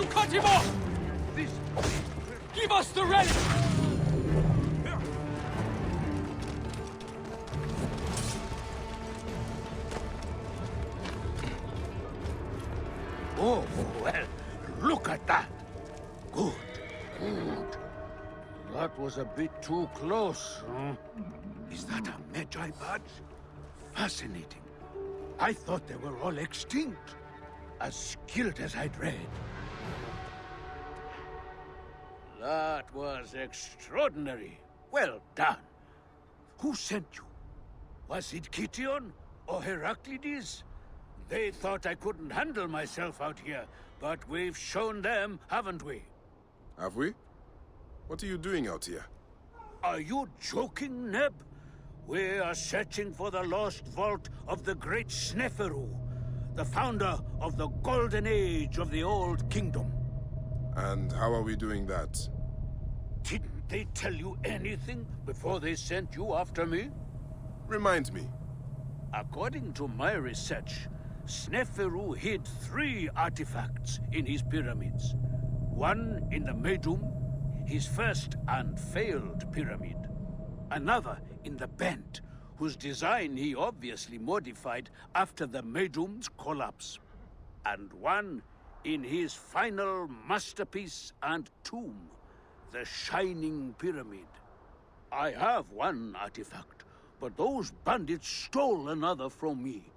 to cut him off! This... Give us the relic! Oh, well, look at that. Good, good. That was a bit too close, huh? Is that a Magi badge? Fascinating. I thought they were all extinct. As skilled as I'd read. That was extraordinary. Well done. Who sent you? Was it Kition or Heraclides? They thought I couldn't handle myself out here, but we've shown them, haven't we? Have we? What are you doing out here? Are you joking, Neb? We are searching for the lost vault of the great Sneferu, the founder of the golden age of the Old Kingdom. And how are we doing that? Didn't they tell you anything before they sent you after me? Remind me. According to my research, Sneferu hid 3 artifacts in his pyramids. One in the Medum, his first and failed pyramid. Another in the Bent, whose design he obviously modified after the Medum's collapse. And one in his final masterpiece and tomb, the Shining Pyramid. I have one artifact, but those bandits stole another from me.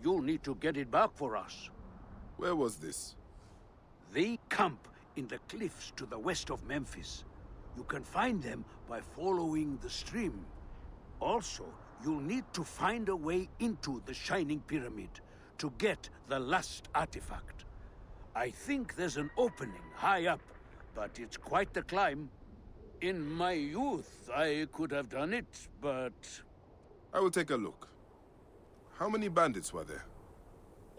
You'll need to get it back for us. Where was this? They camp in the cliffs to the west of Memphis. You can find them by following the stream. Also, you'll need to find a way into the Shining Pyramid to get the last artifact. I think there's an opening high up, but it's quite the climb. In my youth, I could have done it, but... I will take a look. How many bandits were there?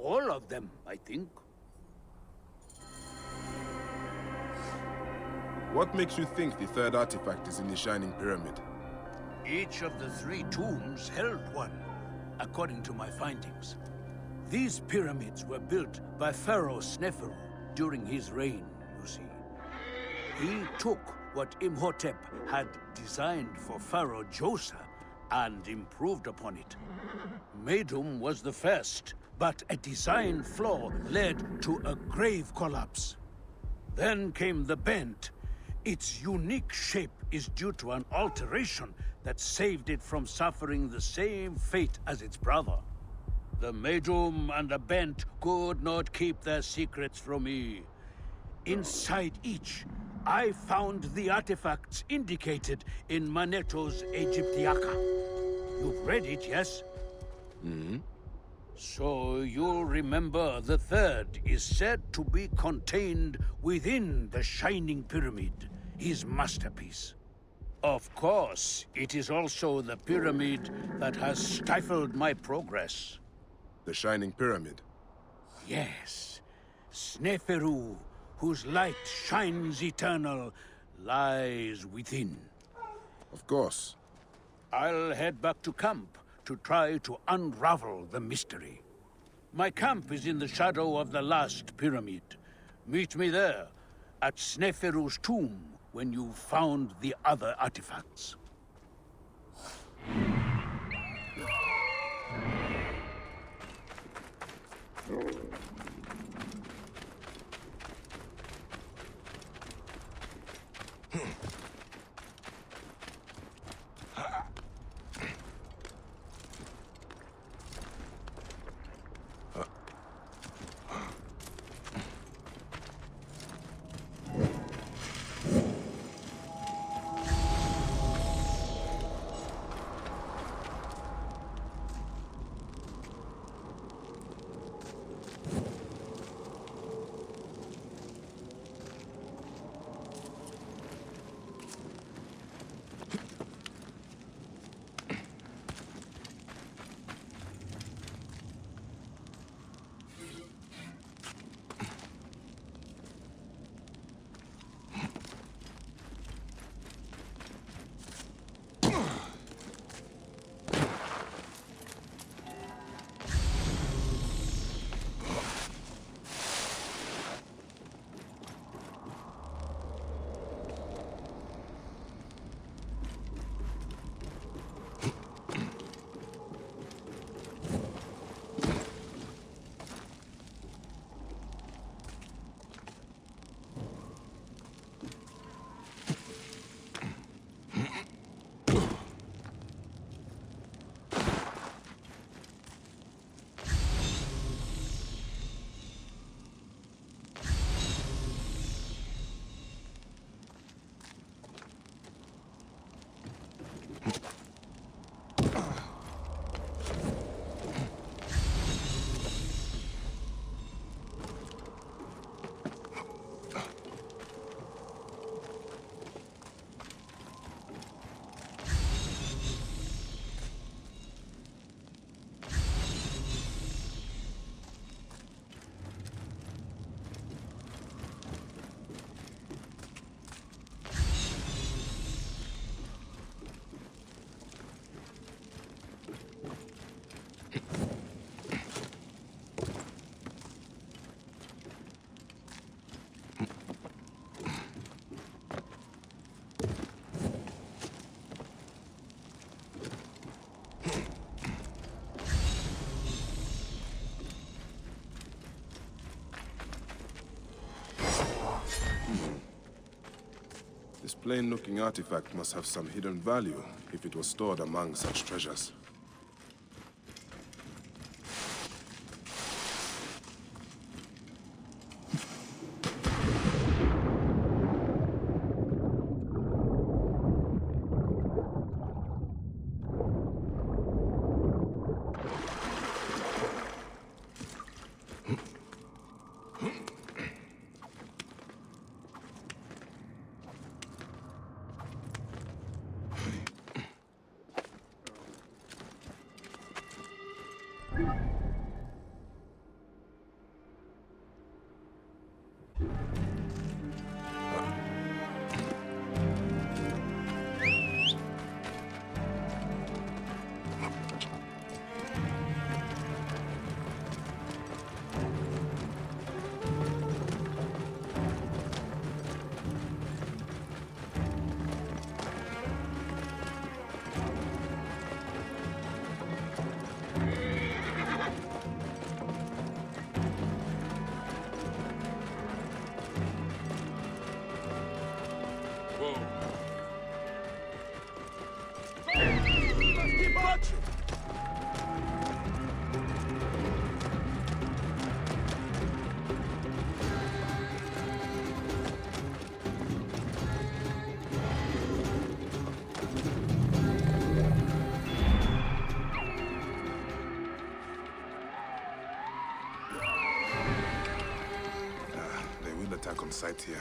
all of them, I think. What makes you think the third artifact is in the Shining Pyramid? Each of the 3 tombs held one, according to my findings. These pyramids were built by Pharaoh Sneferu during his reign, you see. He took what Imhotep had designed for Pharaoh Djoser and improved upon it. Medum was the first, but a design flaw led to a grave collapse. Then came the Bent. Its unique shape is due to an alteration that saved it from suffering the same fate as its brother. The Medum and the Bent could not keep their secrets from me. Inside each, I found the artifacts indicated in Manetto's Aegyptiaca. You've read it, yes? Mm-hmm. So you'll remember the third is said to be contained within the Shining Pyramid, his masterpiece. Of course, it is also the pyramid that has stifled my progress. The Shining Pyramid? Yes. Sneferu, whose light shines eternal, lies within. Of course. I'll head back to camp to try to unravel the mystery. My camp is in the shadow of the last pyramid. Meet me there, at Sneferu's tomb, when you've found the other artifacts. Plain-looking artifact must have some hidden value if it was stored among such treasures. Keep watching! They will attack on sight here.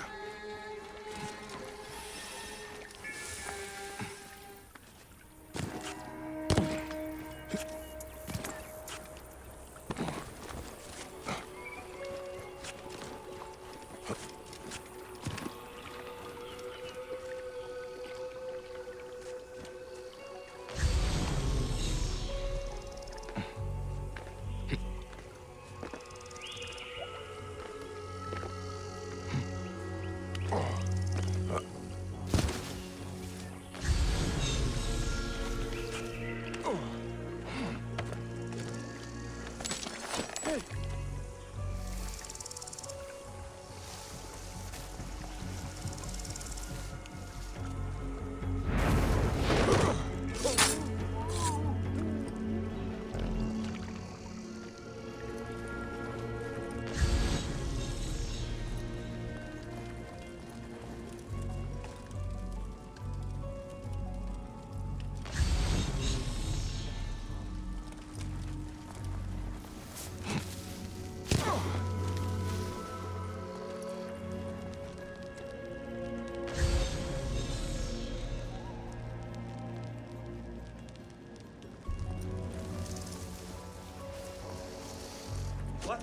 What?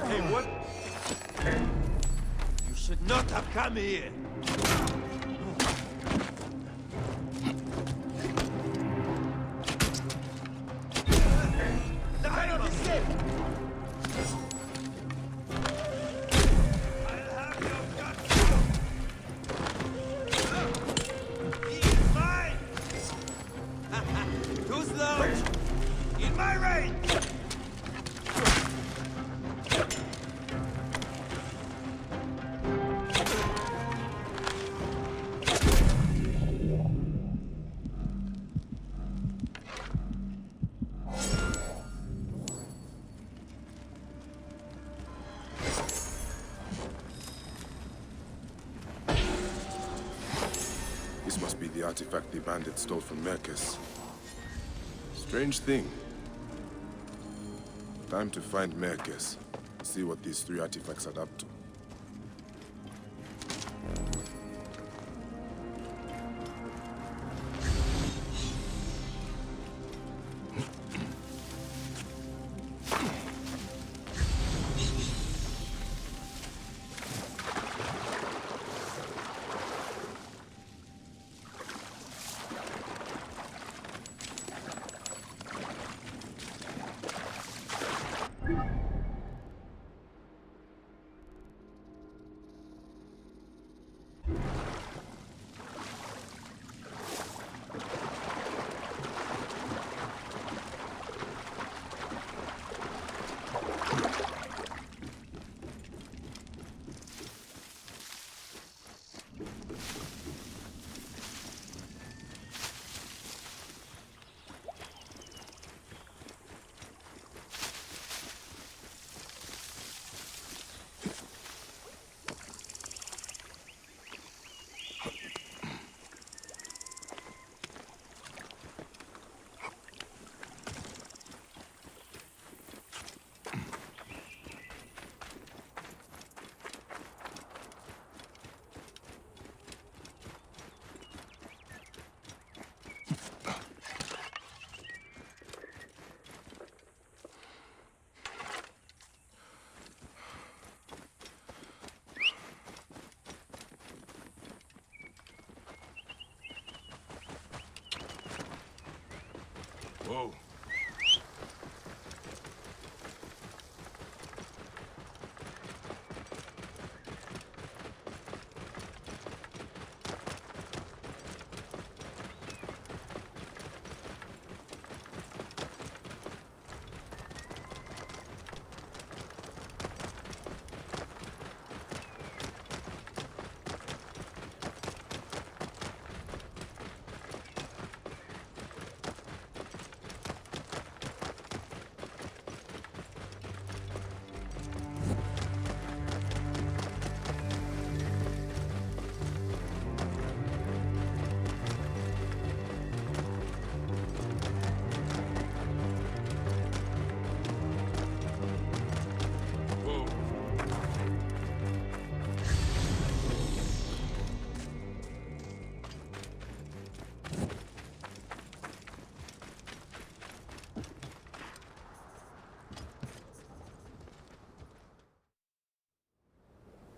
Hey, what? You should not have come here. The Highland is safe. I'll have your guts. He is mine. Too slow. In my range. This must be the artifact the bandits stole from Mercus. Strange thing. Time to find Mercus. See what these three artifacts add up to.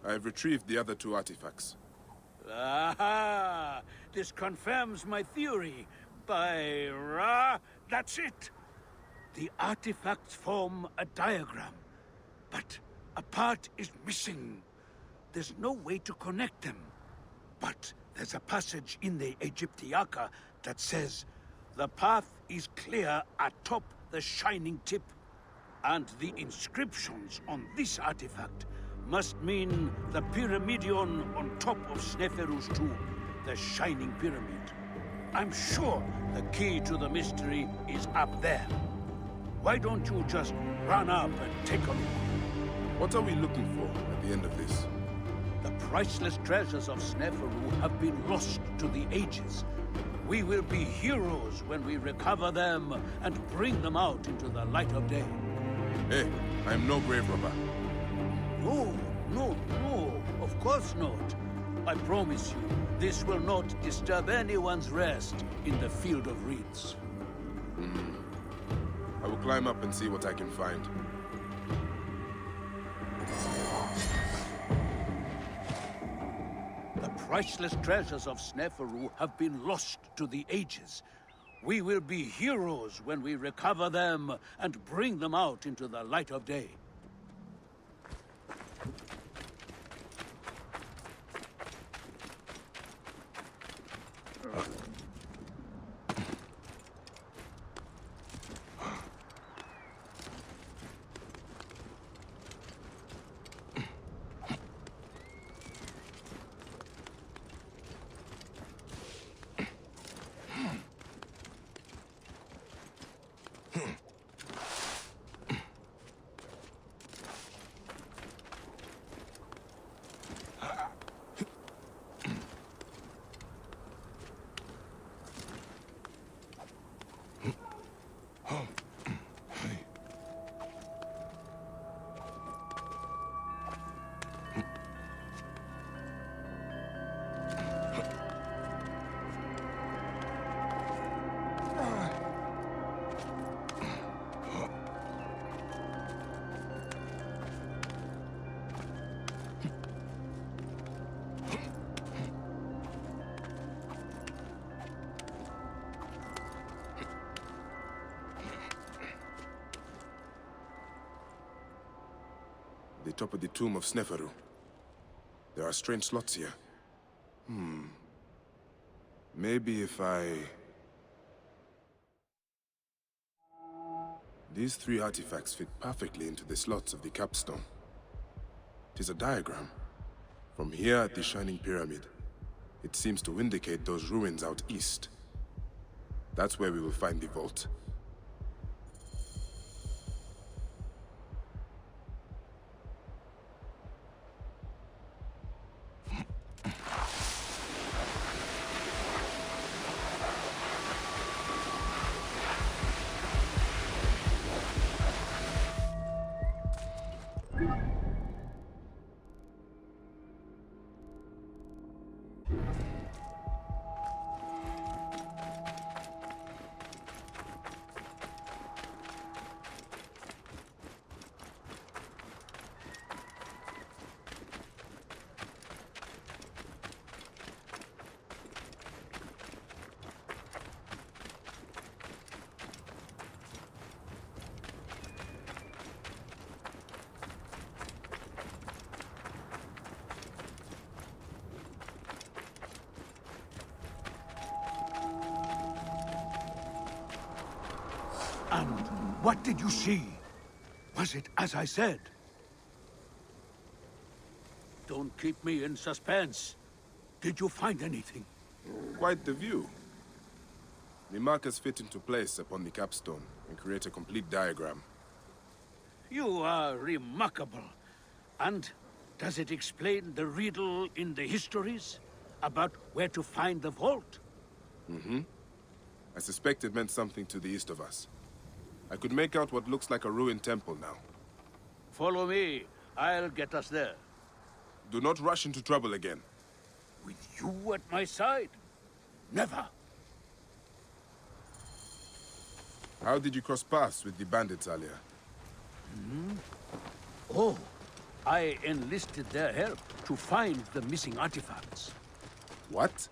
I've retrieved the other two artifacts. Aha! This confirms my theory. By Ra, that's it. The artifacts form a diagram, but a part is missing. There's no way to connect them. But there's a passage in the Egyptiaca that says, the path is clear atop the shining tip. And the inscriptions on this artifact must mean the Pyramidion on top of Sneferu's tomb, the Shining Pyramid. I'm sure the key to the mystery is up there. Why don't you just run up and take a look? What are we looking for at the end of this? The priceless treasures of Sneferu have been lost to the ages. We will be heroes when we recover them and bring them out into the light of day. Hey, I'm no grave robber. No, of course not. I promise you, this will not disturb anyone's rest in the Field of Reeds. I will climb up and see what I can find. The priceless treasures of Sneferu have been lost to the ages. We will be heroes when we recover them and bring them out into the light of day. The top of the tomb of Sneferu. There are strange slots here. Maybe if I... These three artifacts fit perfectly into the slots of the capstone. It is a diagram. From here at the Shining Pyramid, it seems to indicate those ruins out east. That's where we will find the vault. And what did you see? Was it as I said? Don't keep me in suspense. Did you find anything? Quite the view. The markers fit into place upon the capstone and create a complete diagram. You are remarkable. And does it explain the riddle in the histories about where to find the vault? I suspect it meant something to the east of us. I could make out what looks like a ruined temple now. Follow me. I'll get us there. Do not rush into trouble again. With you at my side? Never. How did you cross paths with the bandits earlier? Oh, I enlisted their help. to find the missing artifacts. What?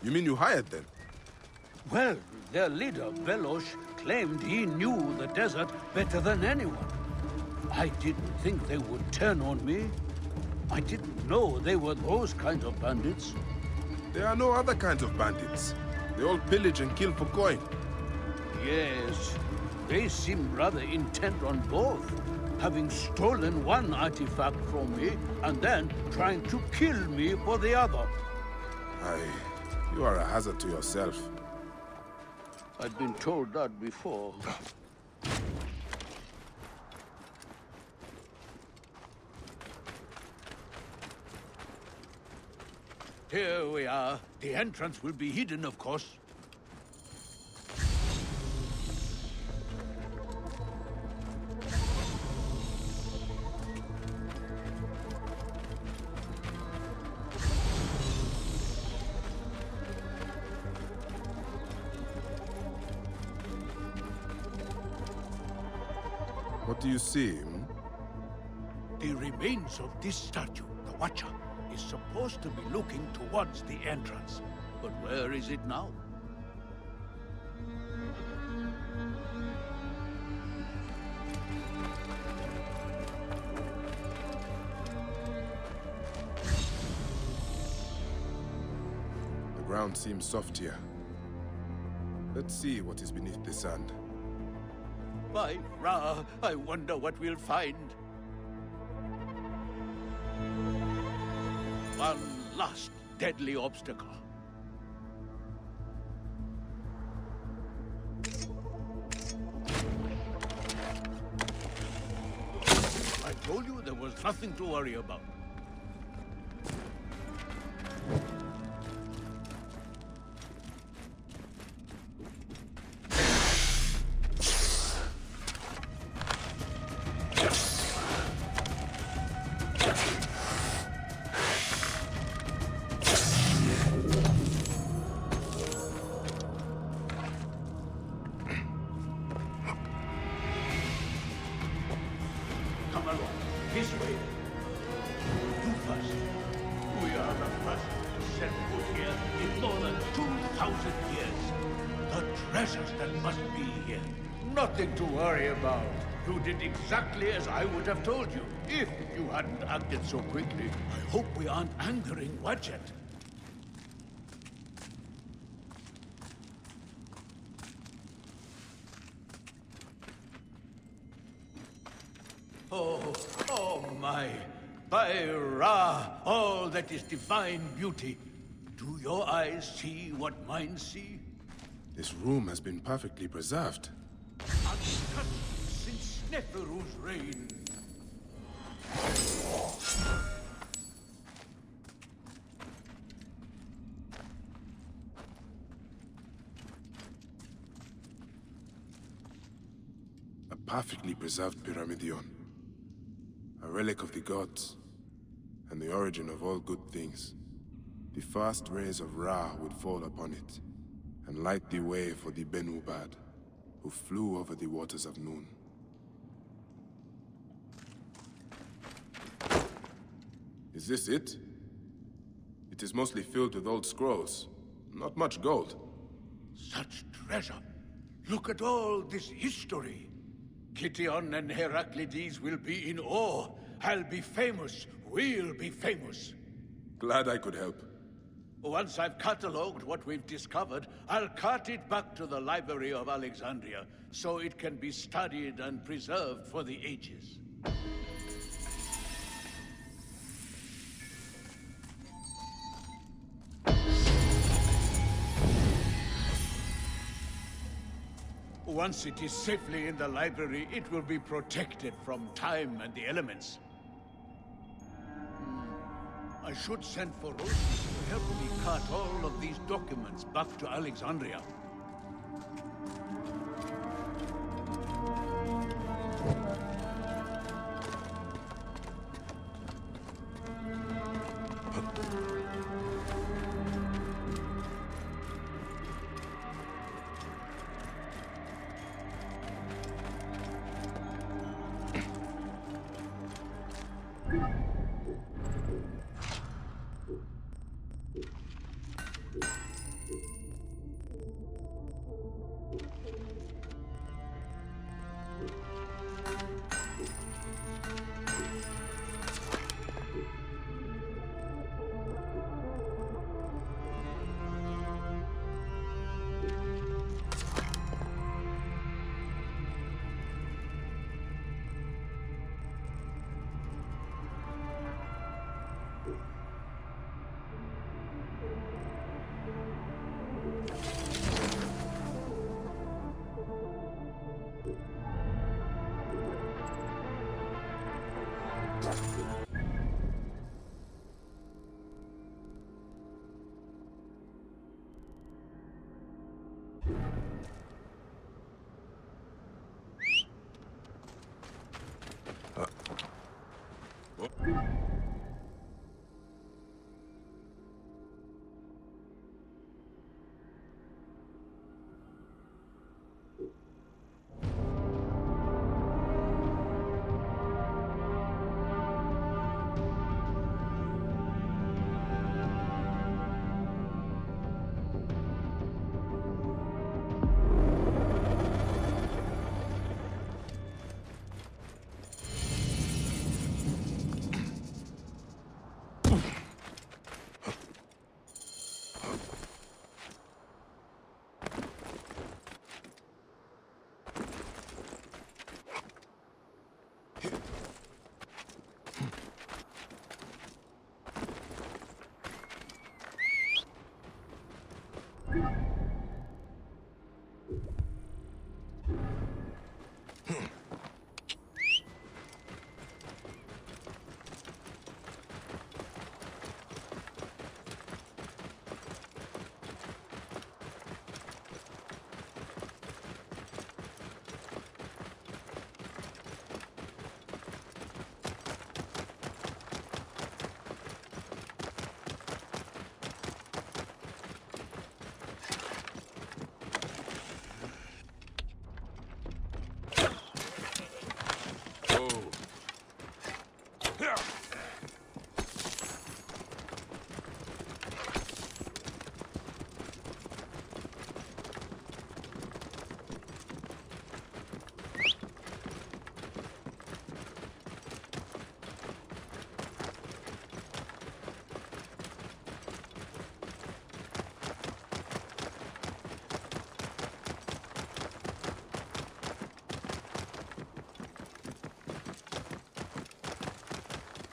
You mean you hired them? Well, their leader, Belosh, claimed he knew the desert better than anyone. I didn't think they would turn on me. I didn't know they were those kinds of bandits. There are no other kinds of bandits. They all pillage and kill for coin. Yes, they seem rather intent on both, having stolen one artifact from me and then trying to kill me for the other. You are a hazard to yourself. I've been told that before. Here we are. The entrance will be hidden, of course. What do you see? The remains of this statue, the Watcher, is supposed to be looking towards the entrance. But where is it now? The ground seems soft here. Let's see what is beneath the sand. By Ra, I wonder what we'll find. One last deadly obstacle. I told you there was nothing to worry about. Come along, this way. You first. We are the first to set foot here in more than 2,000 years. The treasures that must be here. Nothing to worry about. You did exactly as I would have told you, if you hadn't acted so quickly. I hope we aren't angering Wadjet. Oh my. By Ra, all that is divine beauty. Do your eyes see what mine see? This room has been perfectly preserved. Untouched since Neferu's reign. A perfectly preserved Pyramidion. A relic of the gods, and the origin of all good things. The first rays of Ra would fall upon it, and light the way for the Benubad, who flew over the waters of Noon. Is this it? It is mostly filled with old scrolls. Not much gold. Such treasure. Look at all this history. Gideon and Heraclides will be in awe. I'll be famous. We'll be famous. Glad I could help. Once I've catalogued what we've discovered, I'll cart it back to the Library of Alexandria, so it can be studied and preserved for the ages. Once it is safely in the library, it will be protected from time and the elements. I should send for Roses to help me cart all of these documents back to Alexandria.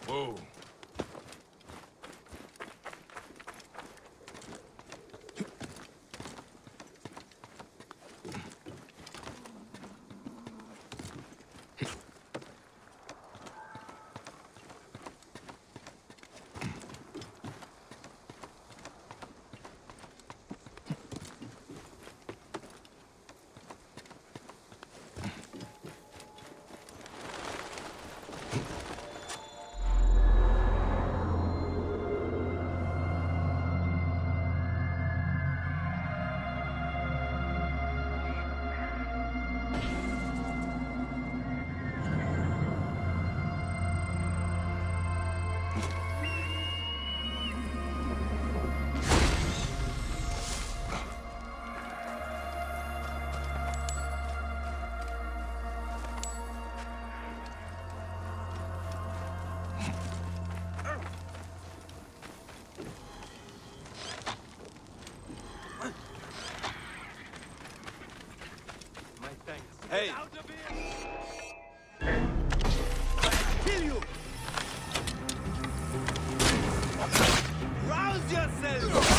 Whoa. Hey! Kill you! Rouse yourself!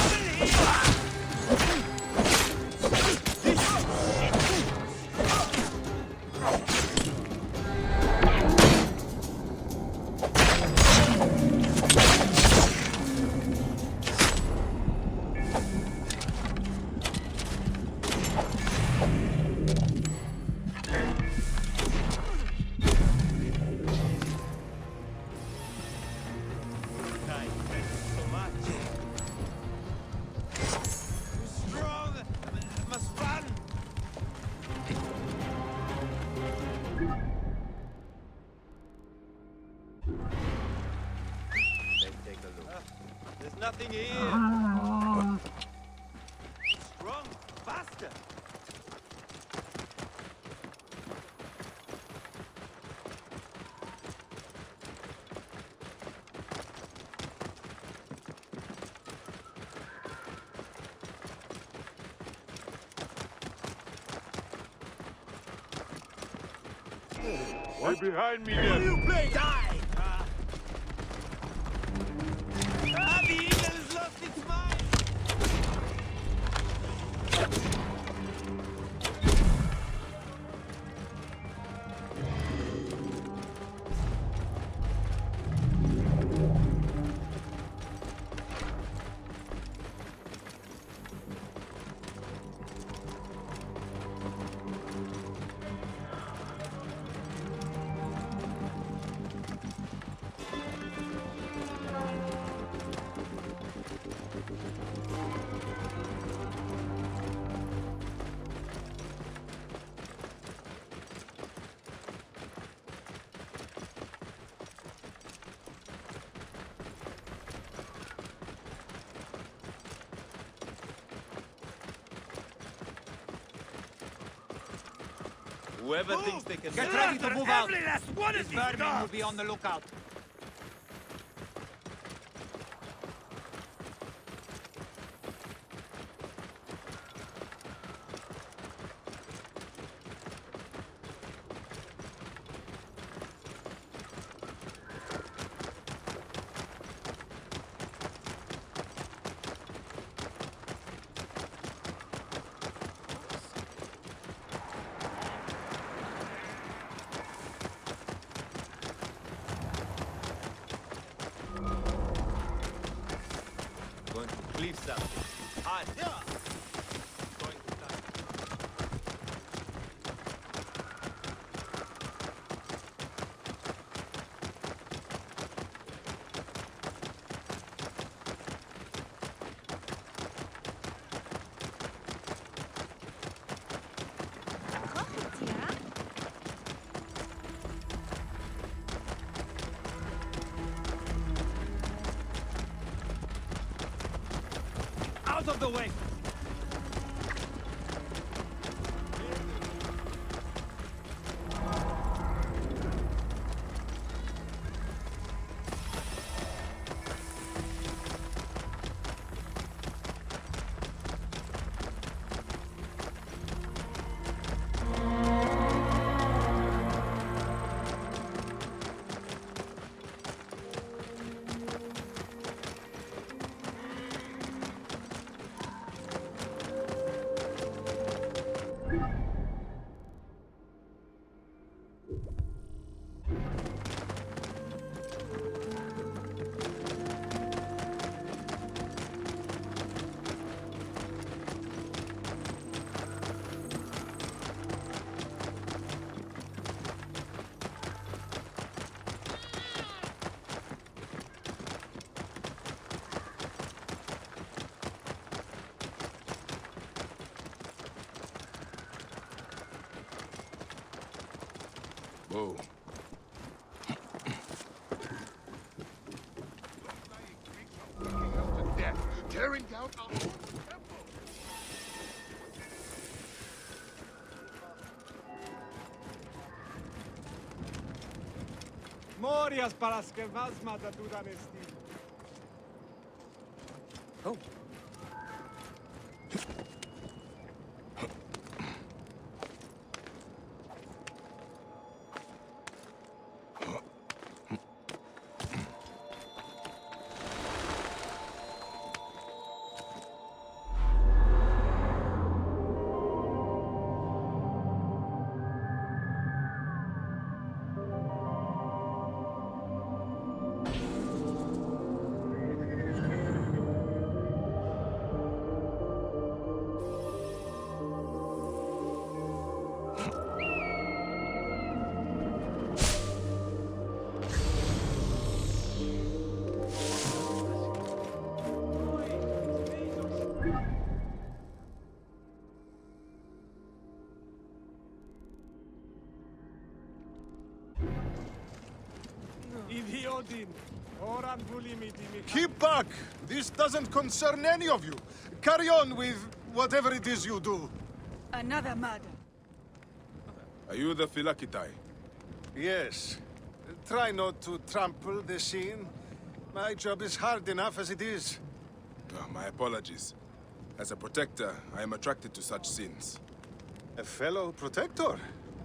There's nothing here. Strong, faster. Right behind me then. You play! Die! The eagle has lost its mind! Whoever thinks they can... Get ready to move out! Every last one of these Vermin will be on the lookout. Going to cleave something. Hide. Going to die. Kocham cię. Out of the way! Whoa. Tearing down our temple. Morias para las que más mata duran estilo. Oh. Idiodin! Oran vulimiti mi. Keep back! This doesn't concern any of you. Carry on with whatever it is you do. Another murder. Are you the Philakitai? Yes. Try not to trample the scene. My job is hard enough as it is. Oh, my apologies. As a protector, I am attracted to such sins. A fellow protector?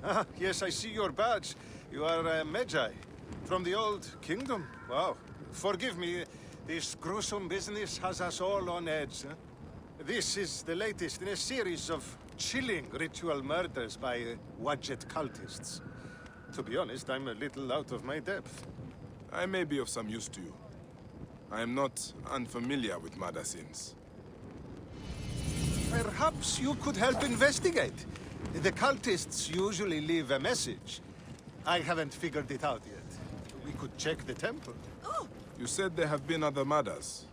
Ah, yes, I see your badge. You are a Medjay. From the old kingdom? Wow. Forgive me, this gruesome business has us all on edge. Huh? This is the latest in a series of chilling ritual murders by Wadjet cultists. To be honest, I'm a little out of my depth. I may be of some use to you. I am not unfamiliar with murder sins. Perhaps you could help investigate. The cultists usually leave a message. I haven't figured it out yet. We could check the temple. You said there have been other murders.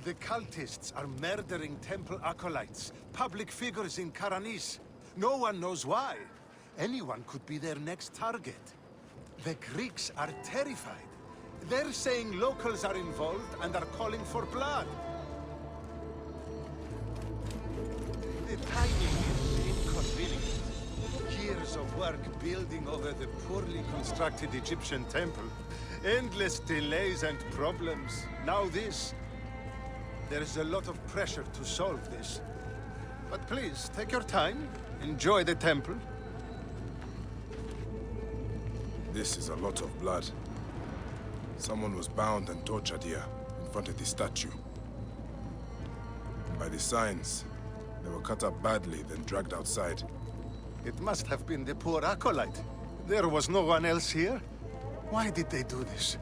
The cultists are murdering temple acolytes, public figures in Karanis. No one knows why. Anyone could be their next target. The Greeks are terrified. They're saying locals are involved and are calling for blood. The timing is inconvenient. Years of work building over the poorly constructed Egyptian temple. Endless delays and problems. Now this. There is a lot of pressure to solve this. But please, take your time. Enjoy the temple. This is a lot of blood. Someone was bound and tortured here, in front of the statue. By the signs, they were cut up badly, then dragged outside. It must have been the poor acolyte. There was no one else here. Why did they do this?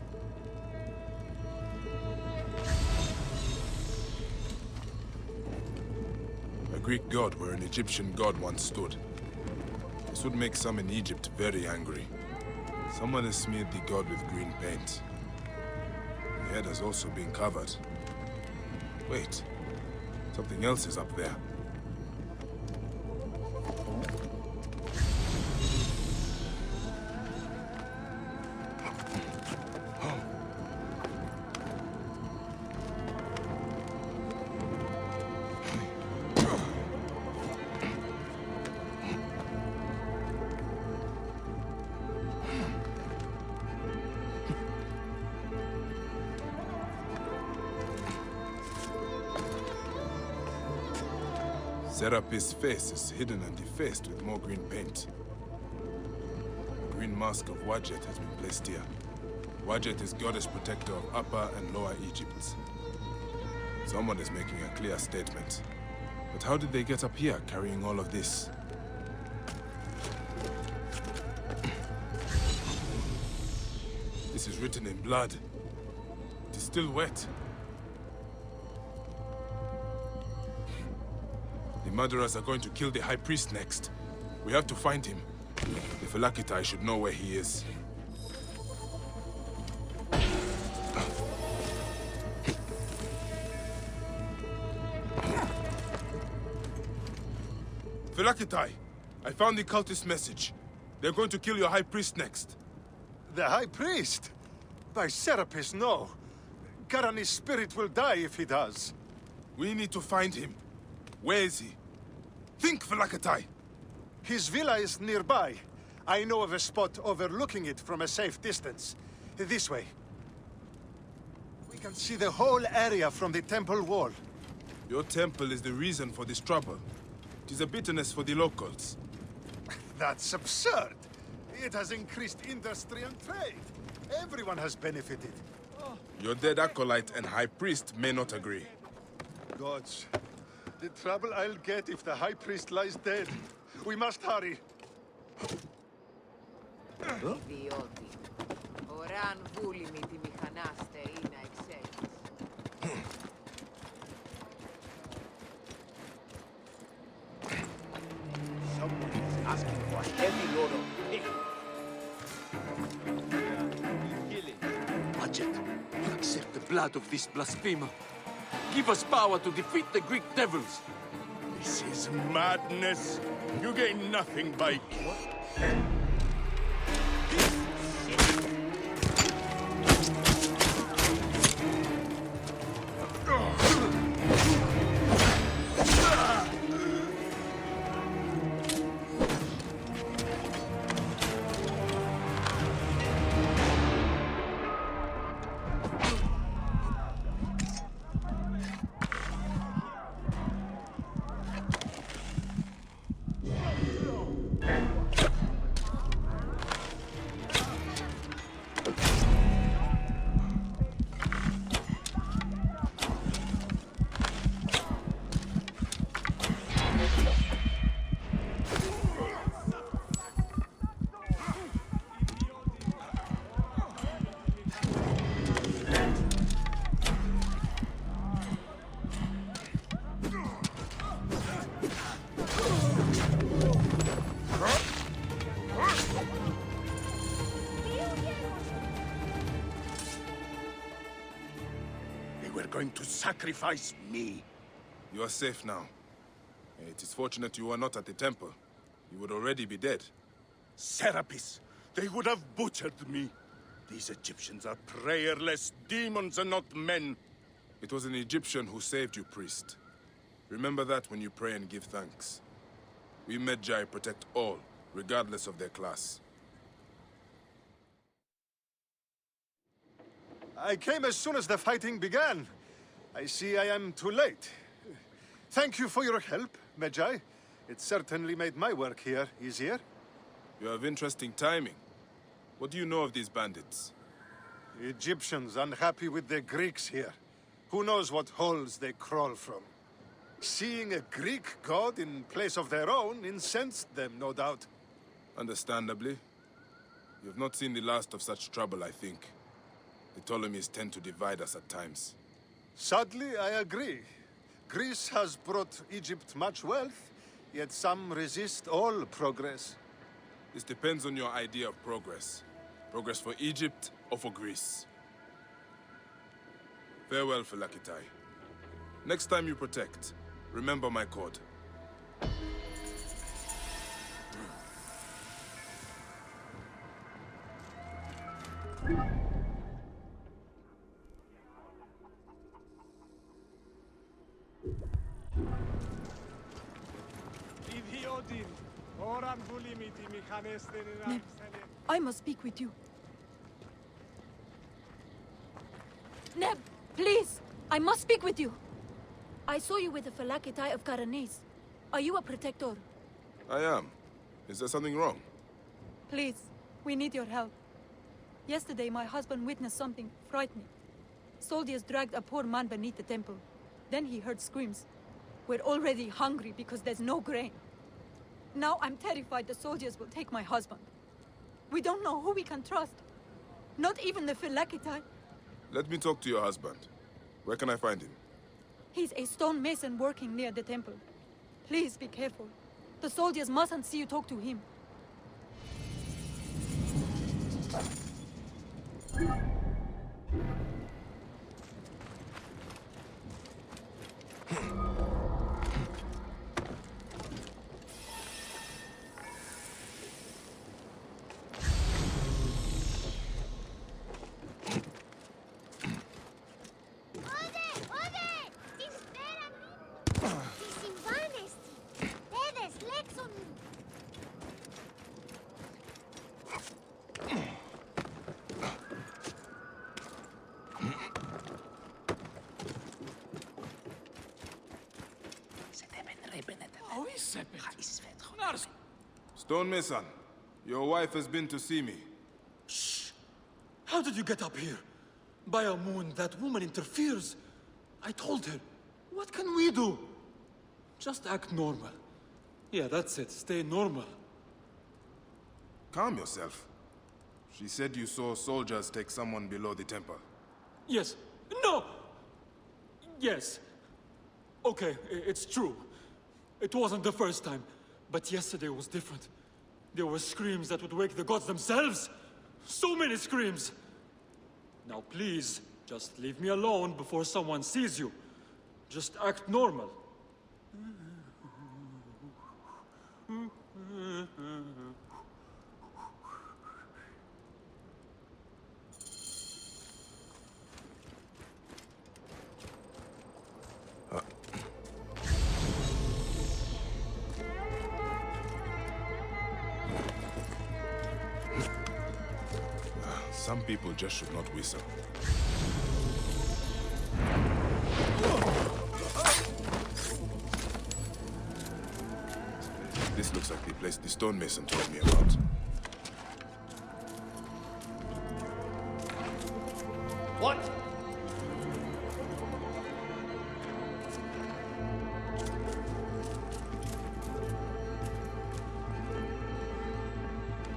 A Greek god where an Egyptian god once stood. This would make some in Egypt very angry. Someone has smeared the god with green paint. The head has also been covered. Wait, something else is up there. Serapis' face is hidden and defaced with more green paint. The green mask of Wadjet has been placed here. Wadjet is goddess protector of Upper and Lower Egypt. Someone is making a clear statement. But how did they get up here carrying all of this? This is written in blood. It is still wet. The murderers are going to kill the High Priest next. We have to find him. The Phylakitai should know where he is. Phylakitai, I found the cultist message. They're going to kill your High Priest next. The High Priest? By Serapis, no. Garani's spirit will die if he does. We need to find him. Where is he? Think, Phylakitai! His villa is nearby. I know of a spot overlooking it from a safe distance. This way. We can see the whole area from the temple wall. Your temple is the reason for this trouble. It is a bitterness for the locals. That's absurd. It has increased industry and trade. Everyone has benefited. Your dead acolyte and High Priest may not agree. Gods, the trouble I'll get if the High Priest lies dead. We must hurry. Ιδιώτη. Ωράν βούλημη τη μηχανάστε ή να εξέλεις. Someone is asking for a heavy load of hay. Kill it. Wadjet, accept the blood of this blasphemer. Give us power to defeat the Greek devils. This is madness. You gain nothing by... Going to sacrifice me. You are safe now. It is fortunate you were not at the temple. You would already be dead. Serapis, they would have butchered me. These Egyptians are prayerless demons and not men. It was an Egyptian who saved you, priest. Remember that when you pray and give thanks. We Medjay protect all, regardless of their class. I came as soon as the fighting began. I see I am too late. Thank you for your help, Medjay. It certainly made my work here easier. You have interesting timing. What do you know of these bandits? Egyptians unhappy with the Greeks here. Who knows what holes they crawl from? Seeing a Greek god in place of their own incensed them, no doubt. Understandably. You have not seen the last of such trouble, I think. The Ptolemies tend to divide us at times. Sadly, I agree. Greece has brought Egypt much wealth, yet some resist all progress. This depends on your idea of progress. Progress for Egypt or for Greece. Farewell, Phylakitai. Next time you protect, remember my code. Idiodin. Oran βούλημη τη μηχανάστε να εξέλεις. I must speak with you. Neb, please! I must speak with you! I saw you with the Phylakitai of Karanis. Are you a protector? I am. Is there something wrong? Please, we need your help. Yesterday, my husband witnessed something frightening. Soldiers dragged a poor man beneath the temple. Then he heard screams. We're already hungry because there's no grain. Now I'm terrified the soldiers will take my husband. We don't know who we can trust. Not even the Philakitai. Let me talk to your husband. Where can I find him? He's a stonemason working near the temple. Please be careful. The soldiers mustn't see you talk to him. Stonemason, your wife has been to see me. How did you get up here? By a moon, that woman interferes. I told her. What can we do? Just act normal. Yeah, that's it. Stay normal. Calm yourself. She said you saw soldiers take someone below the temple. Yes. No! Yes. Okay, it's true. It wasn't the first time. But yesterday was different. There were screams that would wake the gods themselves. So many screams. Now please, just leave me alone before someone sees you. Just act normal. Some people just should not whistle. This looks like the place the stonemason told me about. What?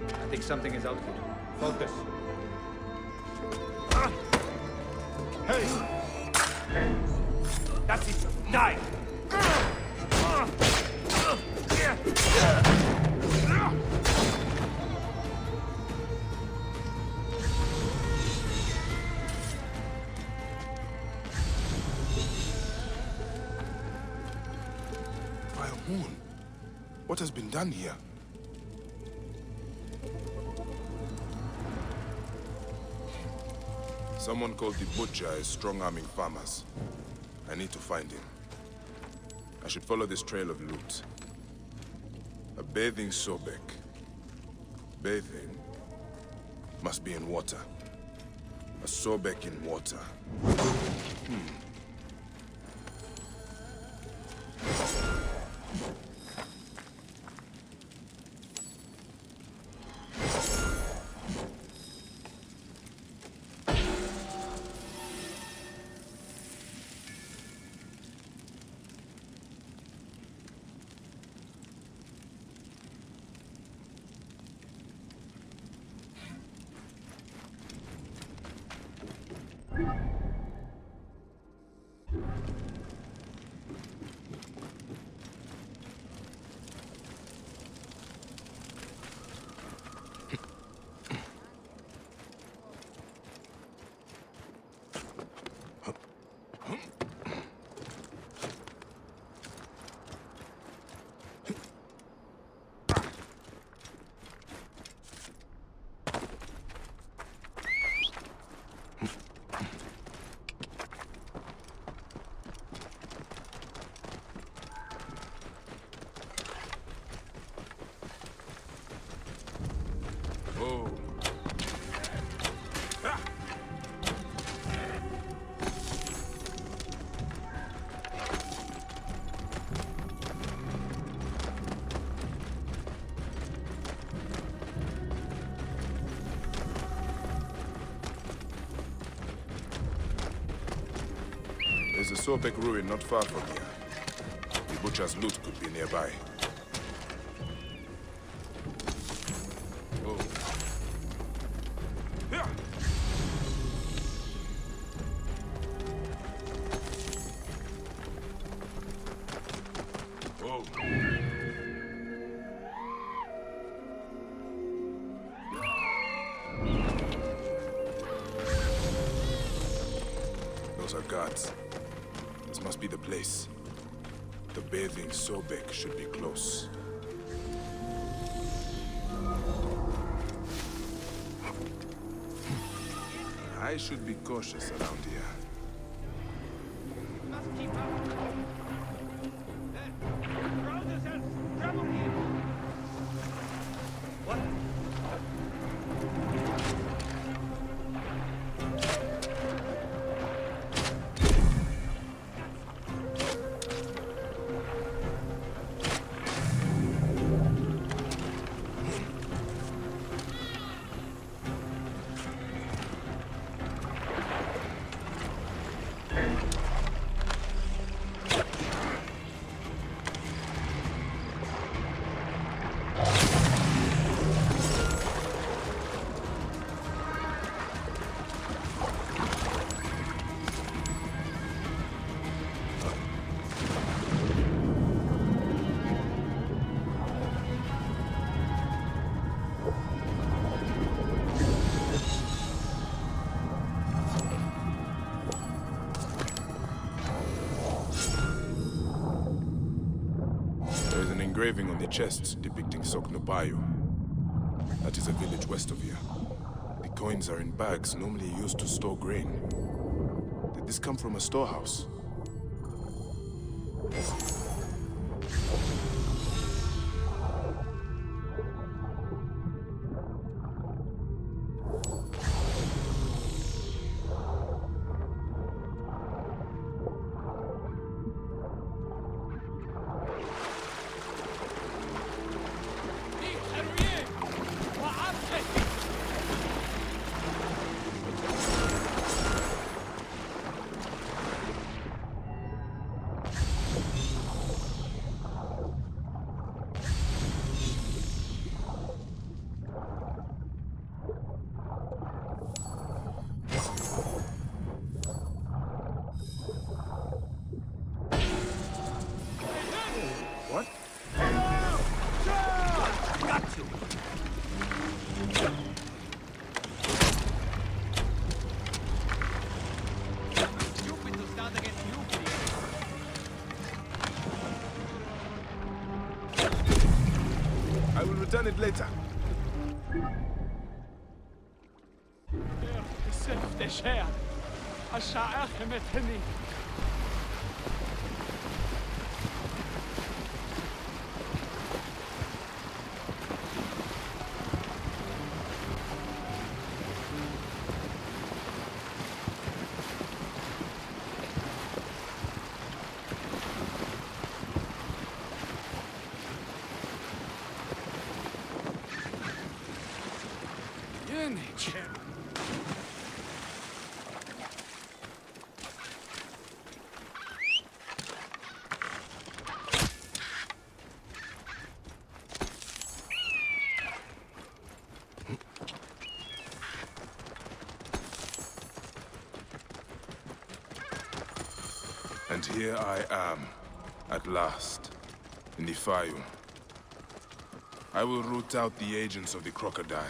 I think something is out here. Focus. Hey! That's it. Die! By a moon. What has been done here? Someone called the Butcher is strong-arming farmers. I need to find him. I should follow this trail of loot. A bathing Sobek. Bathing must be in water. A Sobek in water. There's a Sobek ruin not far from here. The butcher's loot could be nearby. Oh. Whoa. Those are guards. This must be the place. The bathing Sobek should be close. I should be cautious around here. Engraving on the chests depicting Soknobayo. That is a village west of here. The coins are in bags normally used to store grain. Did this come from a storehouse? What? Got you! Stupid to start against nuclear. I will return it later. السيف تشاع الشاعر خمتني And here I am, at last, in the Fayum. I will root out the agents of the crocodile.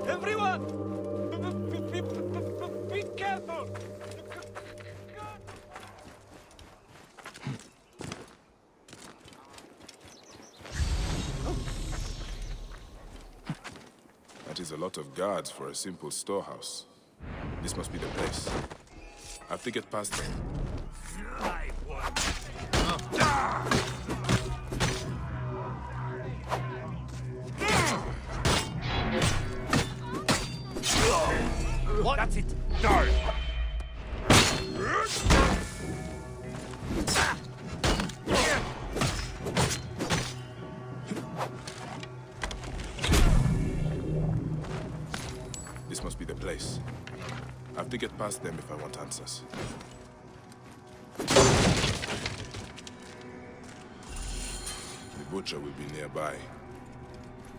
Everyone! Be careful! That is a lot of guards for a simple storehouse. This must be the place. I have to get past them. What? That's it. Die! This must be the place. I have to get past them if I want answers. The butcher will be nearby.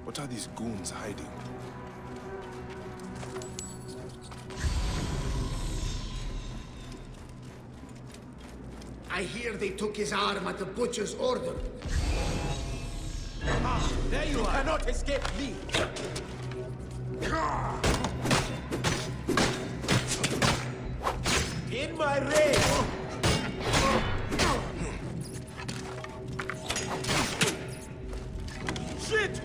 What are these goons hiding? I hear they took his arm at the butcher's order. Ah, there you are. Cannot escape me. In my race. Shit!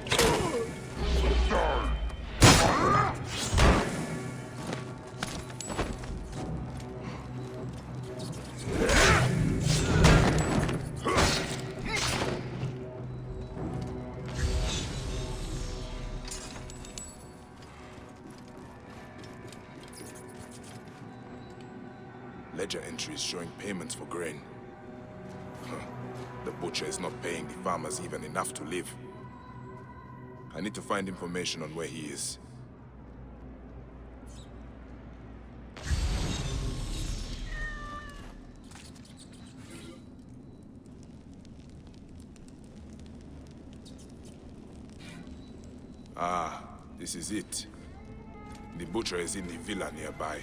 Ledger entries showing payments for grain. The butcher is not paying the farmers even enough to live. I need to find information on where he is. Ah, this is it. The butcher is in the villa nearby.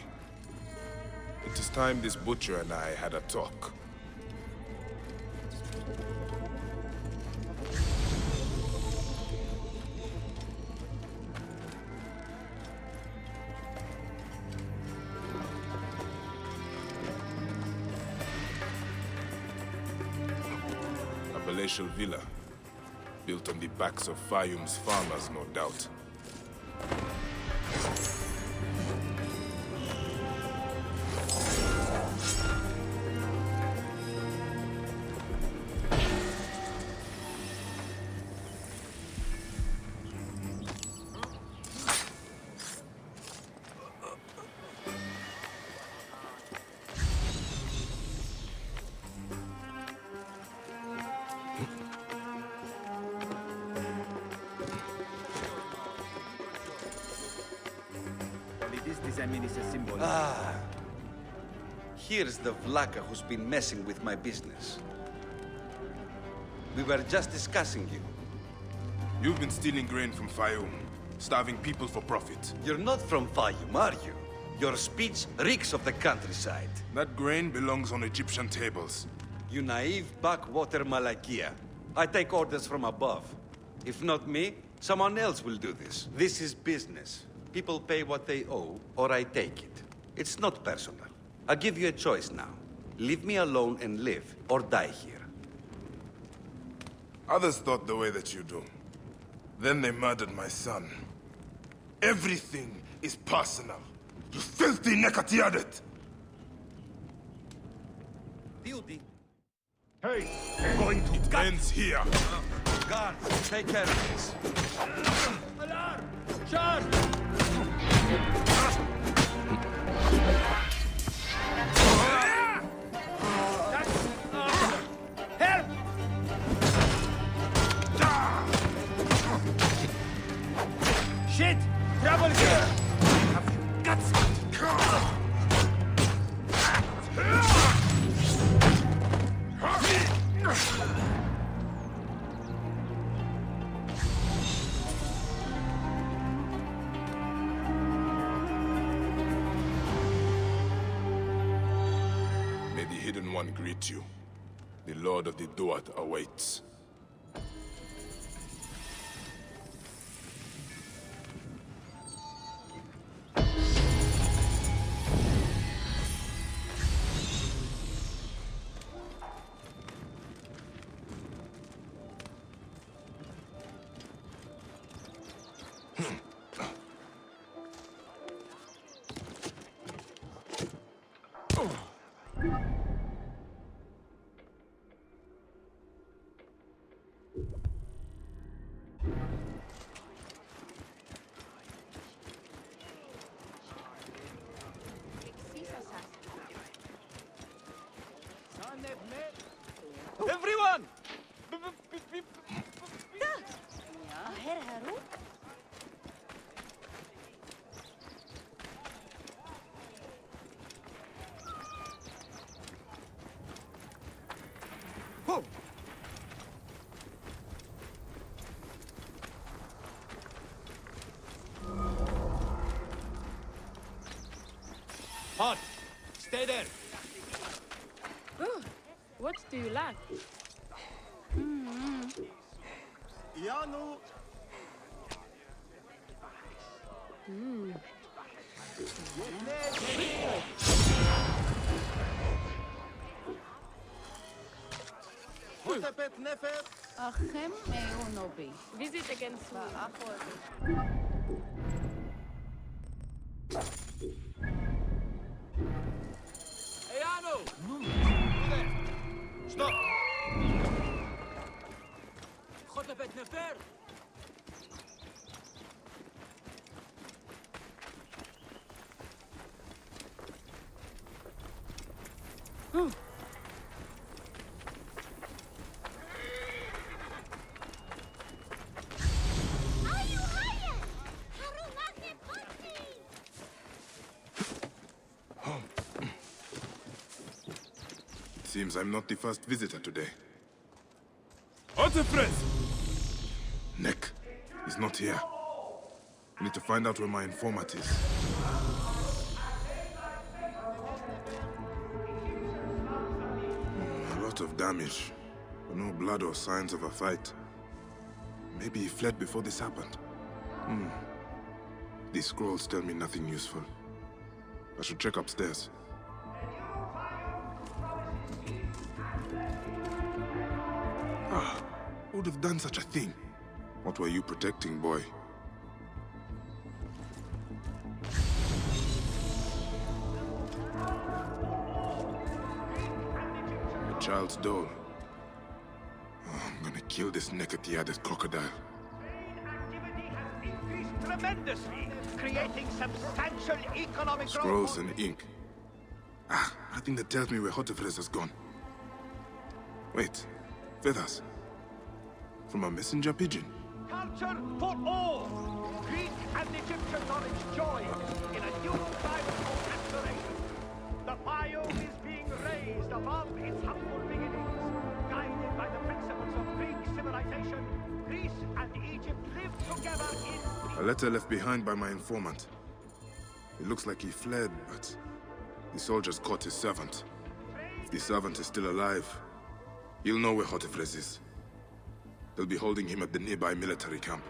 It is time this butcher and I had a talk. A palatial villa, built on the backs of Fayum's farmers, no doubt. Ah, here's the Vlaka who's been messing with my business. We were just discussing you. You've been stealing grain from Fayum, starving people for profit. You're not from Fayum, are you? Your speech reeks of the countryside. That grain belongs on Egyptian tables. You naive backwater Malakia. I take orders from above. If not me, someone else will do this. This is business. People pay what they owe, or I take it. It's not personal. I give you a choice now. Leave me alone and live, or die here. Others thought the way that you do. Then they murdered my son. Everything is personal. You filthy Nekatiadet! Beauty. Hey, we're going to It ends here. Guards, take care of this. Alarm! Charge! Help! Shit! Trouble here! Have you guts? May the Hidden One greet you. The Lord of the Duat awaits. Halt! Stay there! Oh, what do you lack? Ianu! Hotepet Nefer! Achem Eunobi. Visit again soon. Ianu! Stop! Hotepet Nefer! Seems I'm not the first visitor today. Otefres! Nick, he's not here. I need to find out where my informant is. A lot of damage, but no blood or signs of a fight. Maybe he fled before this happened. These scrolls tell me nothing useful. I should check upstairs. Who would have done such a thing? What were you protecting, boy? A child's doll. I'm gonna kill this naked-eared crocodile. Activity has increased tremendously, creating substantial economic growth. Scrolls and ink. Nothing that tells me where Hotefres has gone. Wait, feathers. From a messenger pigeon. Culture for all! Greek and Egyptian knowledge join in a new climate of aspiration. The biome is being raised above its humble beginnings. Guided by the principles of Greek civilization, Greece and Egypt live together in peace. A letter left behind by my informant. It looks like he fled, but the soldiers caught his servant. If the servant is still alive, he'll know where Hotefres is. They'll be holding him at the nearby military camp.